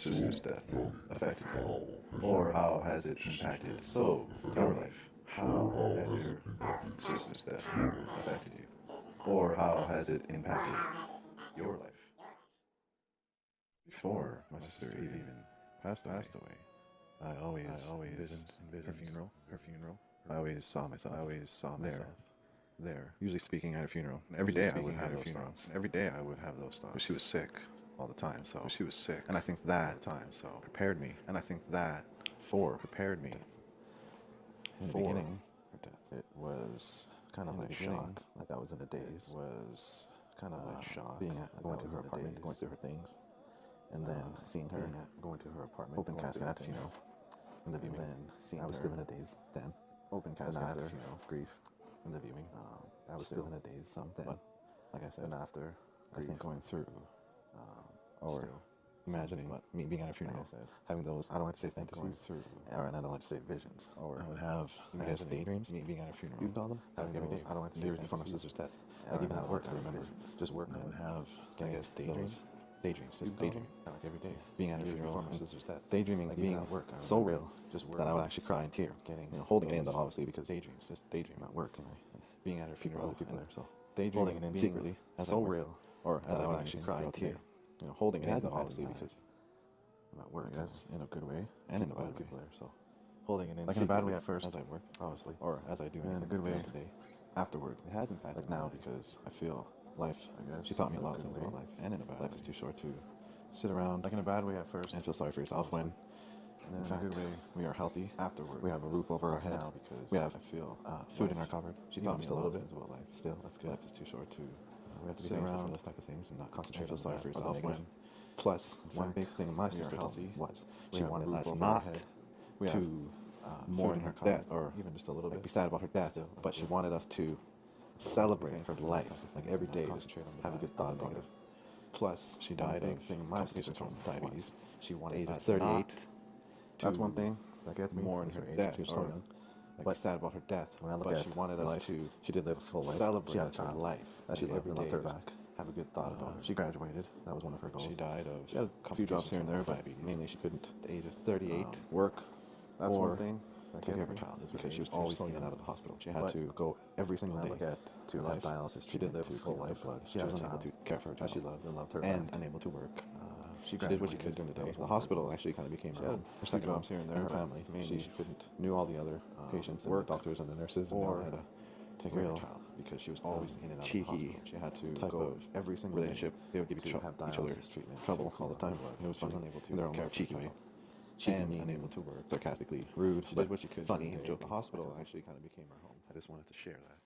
sister's death affected you? Or how has it impacted your life? How has your sister's death affected you? Or how has it impacted your life? Before my sister even passed away, I always envisioned her funeral. I always saw myself there. Usually speaking at a funeral. And every day I would have those thoughts. Every day I would have those thoughts. But she was sick all the time, so she was sick. And I think that prepared me. And I think that prepared me in the beginning. Her death. It was kind of like shock. Like I was in a daze. It was kind of like shock. Going to her apartment, going through her things, and then seeing her going to her apartment, open casket at the funeral, and the viewing. Then seeing I was still in a daze then. Open casket after funeral, grief, and the viewing. I was still in a daze then. But like I said, and after grief, I think going through, or imagining me being at a funeral, like having those, I don't like to say fantasies, and I don't like to say visions, or I would have, I guess, daydreams, me being at a funeral, you call them, having every day, I don't like to say before my sister's death, like even at work, I remember, just work, I would have, I guess, daydreams, just daydream, like every day, being at a funeral before my sister's death, daydreaming, like being at work, so real, just work, that I would actually cry in tear, getting, holding it in, obviously, because daydreams, just daydream at work, and being at her funeral, other people there, so daydreaming it in secretly, so real, or as I would actually cry in tear, holding it in, obviously, because I'm at work, yes, in a good way, and in a bad way, people there, so holding it in, like in a bad way at first, as I work, obviously, or as I do, and in a good way today, afterward, it has impacted, like now, because I feel life, I guess, she taught me a lot of things about life, and in a bad way, life is too short to sit around, like in a bad way at first, and feel sorry for yourself when, in fact, a good way, we are healthy afterward. We have a roof over our head now because we have, I feel, food in our cupboard. She taught me a little bit about life. Still, that's good. Life is too short to we have to sit around for those type of things and not concentrate on sorry for yourself. When plus, one big thing my sister told me was she wanted us not to mourn her death or even just a little bit be sad about her death, but she wanted us to celebrate her life, like every day, just have a good thought about her. Plus, she died of complications from diabetes. She wanted us 38. That's one thing that gets me. Mourn her death, or like sad about her death. When I look at she wanted us to. She did live a full life. Celebrate her life. That she loved her back. Have a good thought about her. She graduated. That was one of her goals. She died of. She had a few jobs here and there, but mainly she couldn't. At the age of 38, work. That's one thing. Take care of her child is because she was always in and out of the hospital. She had to go every single day to have dialysis. She did live a full life, but she was unable to care for her child. She loved her and unable to work. She did what she could during the day. The hospital actually kind of became her home. Her second jobs here and there. Her family, mainly, she couldn't knew all the other patients and the doctors and the nurses, or had to take care of her child because she was always in and out of the hospital. She had to go every single relationship. They would give each other trouble all the time. It was funny. Unable to in their own cheeky way. And unable to work, sarcastically, rude, she did what she could, funny, and joking. The hospital actually kind of became her home. I just wanted to share that.